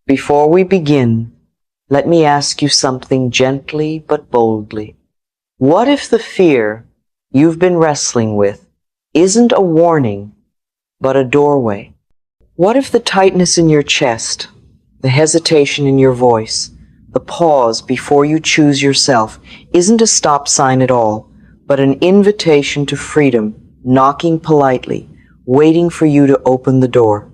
Before we begin, let me ask you something gently but boldly. What if the fear you've been wrestling with isn't a warning, but a doorway? What if the tightness in your chest, the hesitation in your voice, the pause before you choose yourself isn't a stop sign at all, but an invitation to freedom, knocking politely, waiting for you to open the door?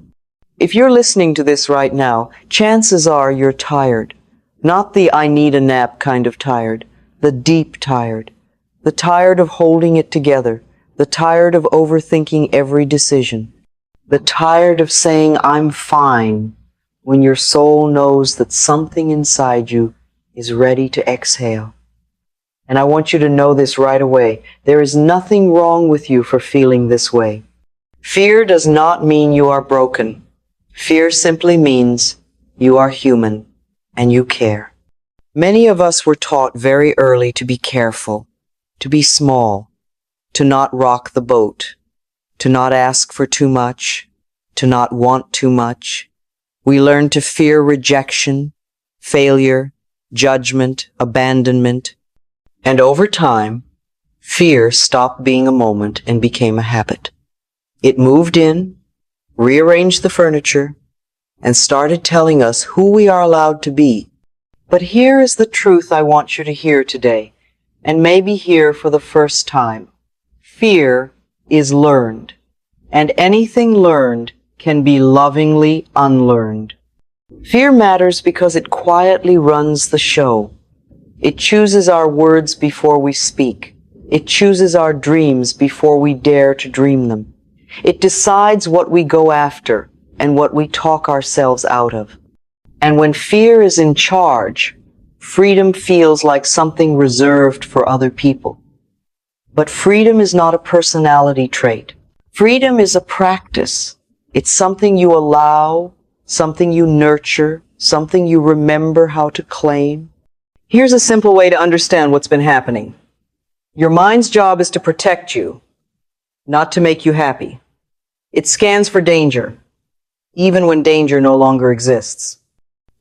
If you're listening to this right now, chances are you're tired. Not the I need a nap kind of tired, the deep tired. The tired of holding it together, the tired of overthinking every decision. The tired of saying I'm fine when your soul knows that something inside you is ready to exhale. And I want you to know this right away. There is nothing wrong with you for feeling this way. Fear does not mean you are broken. Fear simply means you are human and you care. Many of us were taught very early to be careful, to be small, to not rock the boat, to not ask for too much, to not want too much. We learned to fear rejection, failure, judgment, abandonment. And over time, fear stopped being a moment and became a habit. It moved in, rearranged the furniture, and started telling us who we are allowed to be. But here is the truth I want you to hear today, and maybe hear for the first time. Fear is learned, and anything learned can be lovingly unlearned. Fear matters because it quietly runs the show. It chooses our words before we speak. It chooses our dreams before we dare to dream them. It decides what we go after and what we talk ourselves out of. And when fear is in charge, freedom feels like something reserved for other people. But freedom is not a personality trait. Freedom is a practice. It's something you allow, something you nurture, something you remember how to claim. Here's a simple way to understand what's been happening. Your mind's job is to protect you, not to make you happy. It scans for danger, even when danger no longer exists.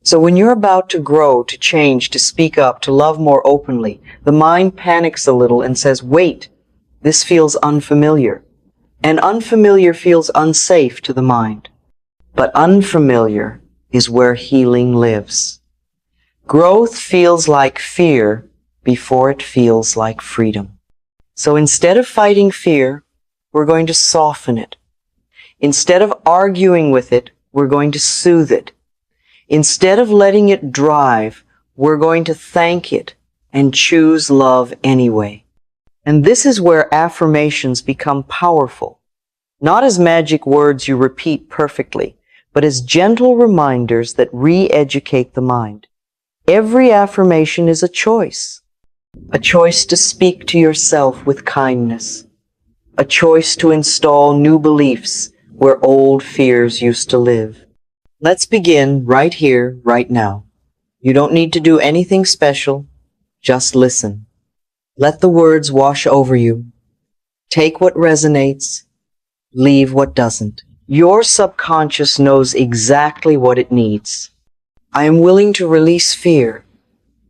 So when you're about to grow, to change, to speak up, to love more openly, the mind panics a little and says, wait, this feels unfamiliar. And unfamiliar feels unsafe to the mind. But unfamiliar is where healing lives. Growth feels like fear before it feels like freedom. So instead of fighting fear, we're going to soften it. Instead of arguing with it, we're going to soothe it. Instead of letting it drive, we're going to thank it and choose love anyway. And this is where affirmations become powerful. Not as magic words you repeat perfectly, but as gentle reminders that re-educate the mind. Every affirmation is a choice to speak to yourself with kindness, a choice to install new beliefs where old fears used to live. Let's begin right here, right now. You don't need to do anything special, just listen. Let the words wash over you. Take what resonates, leave what doesn't. Your subconscious knows exactly what it needs. I am willing to release fear,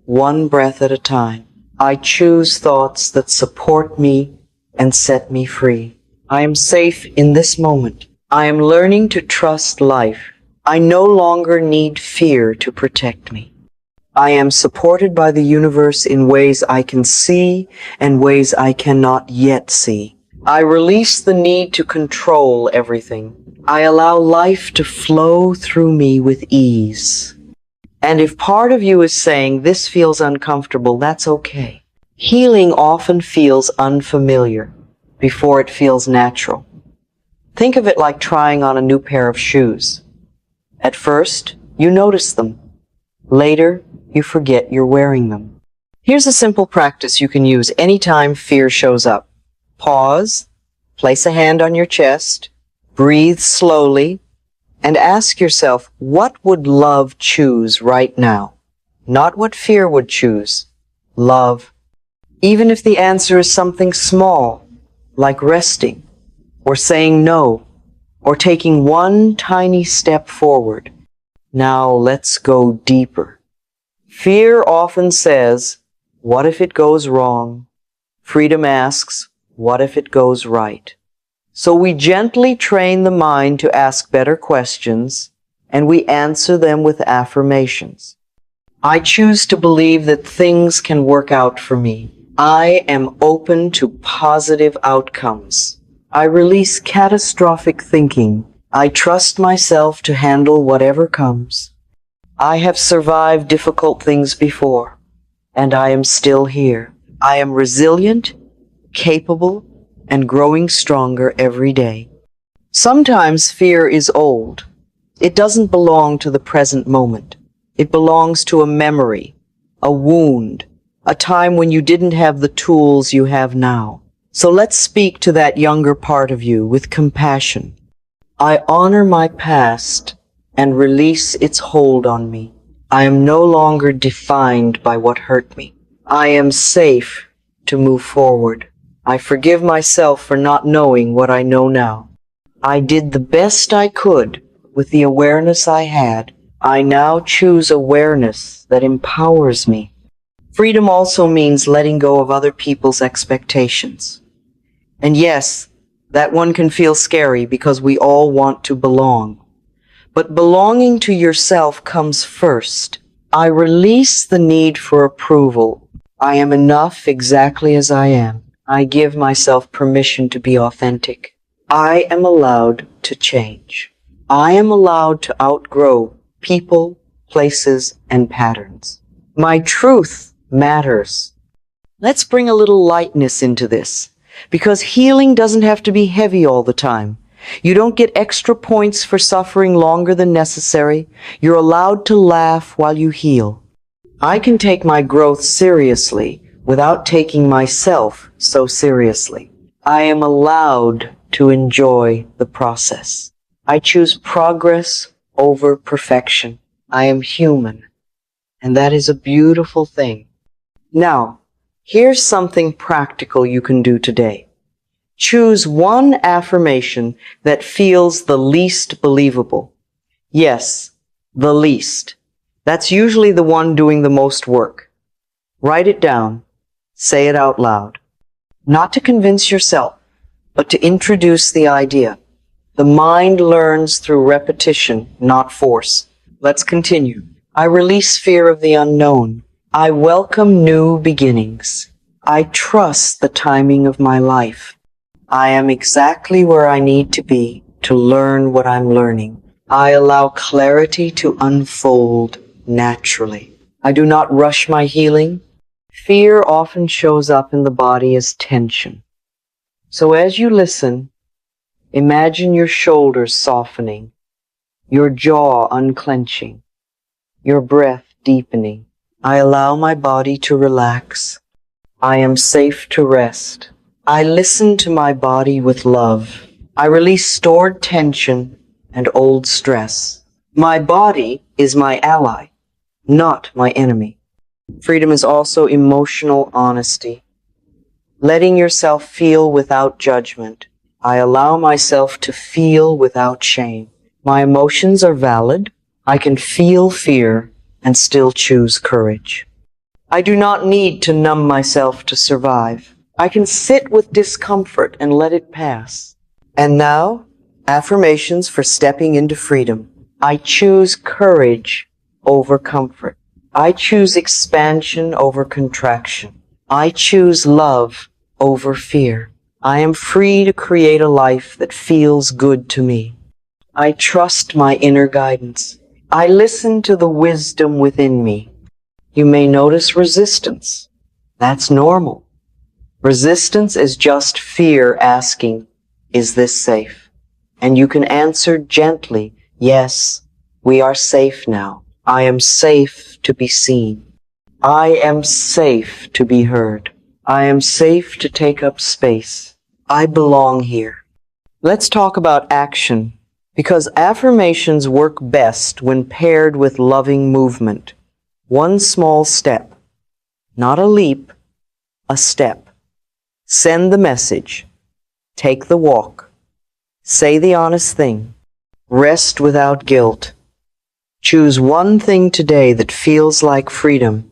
one breath at a time. I choose thoughts that support me and set me free. I am safe in this moment. I am learning to trust life. I no longer need fear to protect me. I am supported by the universe in ways I can see and ways I cannot yet see. I release the need to control everything. I allow life to flow through me with ease. And if part of you is saying this feels uncomfortable, that's okay. Healing often feels unfamiliar before it feels natural. Think of it like trying on a new pair of shoes. At first, you notice them. Later, you forget you're wearing them. Here's a simple practice you can use anytime fear shows up. Pause, place a hand on your chest, breathe slowly, and ask yourself, what would love choose right now? Not what fear would choose. Love. Even if the answer is something small, like resting, or saying no, or taking one tiny step forward. Now let's go deeper. Fear often says, what if it goes wrong? Freedom asks, what if it goes right? So we gently train the mind to ask better questions, and we answer them with affirmations. I choose to believe that things can work out for me. I am open to positive outcomes. I release catastrophic thinking. I trust myself to handle whatever comes. I have survived difficult things before, and I am still here. I am resilient, capable, and growing stronger every day. Sometimes fear is old. It doesn't belong to the present moment. It belongs to a memory, a wound, a time when you didn't have the tools you have now. So let's speak to that younger part of you with compassion. I honor my past and release its hold on me. I am no longer defined by what hurt me. I am safe to move forward. I forgive myself for not knowing what I know now. I did the best I could with the awareness I had. I now choose awareness that empowers me. Freedom also means letting go of other people's expectations. And yes, that one can feel scary because we all want to belong. But belonging to yourself comes first. I release the need for approval. I am enough exactly as I am. I give myself permission to be authentic. I am allowed to change. I am allowed to outgrow people, places, and patterns. My truth matters. Let's bring a little lightness into this, because healing doesn't have to be heavy all the time. You don't get extra points for suffering longer than necessary. You're allowed to laugh while you heal. I can take my growth seriously without taking myself so seriously. I am allowed to enjoy the process. I choose progress over perfection. I am human, and that is a beautiful thing. Now, here's something practical you can do today. Choose one affirmation that feels the least believable. Yes, the least. That's usually the one doing the most work. Write it down. Say it out loud. Not to convince yourself, but to introduce the idea. The mind learns through repetition, not force. Let's continue. I release fear of the unknown. I welcome new beginnings. I trust the timing of my life. I am exactly where I need to be to learn what I'm learning. I allow clarity to unfold naturally. I do not rush my healing. Fear often shows up in the body as tension. So as you listen, imagine your shoulders softening, your jaw unclenching, your breath deepening. I allow my body to relax. I am safe to rest. I listen to my body with love. I release stored tension and old stress. My body is my ally, not my enemy. Freedom is also emotional honesty. Letting yourself feel without judgment. I allow myself to feel without shame. My emotions are valid. I can feel fear and still choose courage. I do not need to numb myself to survive. I can sit with discomfort and let it pass. And now, affirmations for stepping into freedom. I choose courage over comfort. I choose expansion over contraction. I choose love over fear. I am free to create a life that feels good to me. I trust my inner guidance. I listen to the wisdom within me. You may notice resistance. That's normal. Resistance is just fear asking, is this safe? And you can answer gently, yes, we are safe now. I am safe to be seen. I am safe to be heard. I am safe to take up space. I belong here. Let's talk about action, because affirmations work best when paired with loving movement. One small step, not a leap, a step. Send the message. Take the walk. Say the honest thing. Rest without guilt. Choose one thing today that feels like freedom.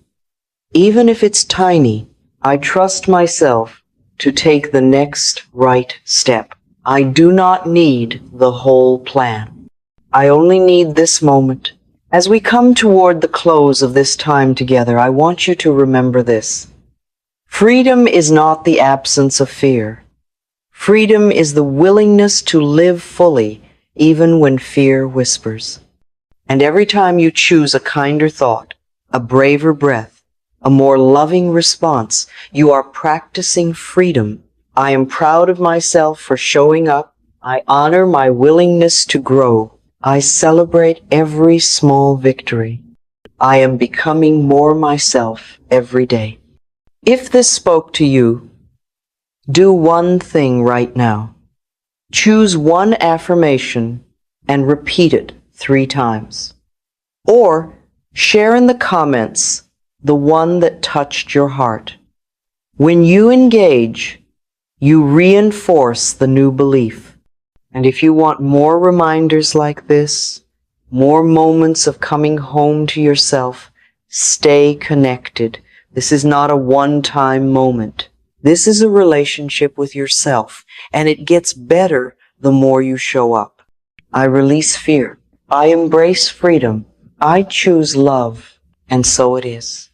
Even if it's tiny, I trust myself to take the next right step. I do not need the whole plan. I only need this moment. As we come toward the close of this time together, I want you to remember this. Freedom is not the absence of fear. Freedom is the willingness to live fully, even when fear whispers. And every time you choose a kinder thought, a braver breath, a more loving response, you are practicing freedom. I am proud of myself for showing up. I honor my willingness to grow. I celebrate every small victory. I am becoming more myself every day. If this spoke to you, do one thing right now. Choose one affirmation and repeat it 3 times. Or share in the comments the one that touched your heart. When you engage, you reinforce the new belief. And if you want more reminders like this, more moments of coming home to yourself, stay connected. This is not a one-time moment. This is a relationship with yourself, and it gets better the more you show up. I release fear. I embrace freedom. I choose love, and so it is.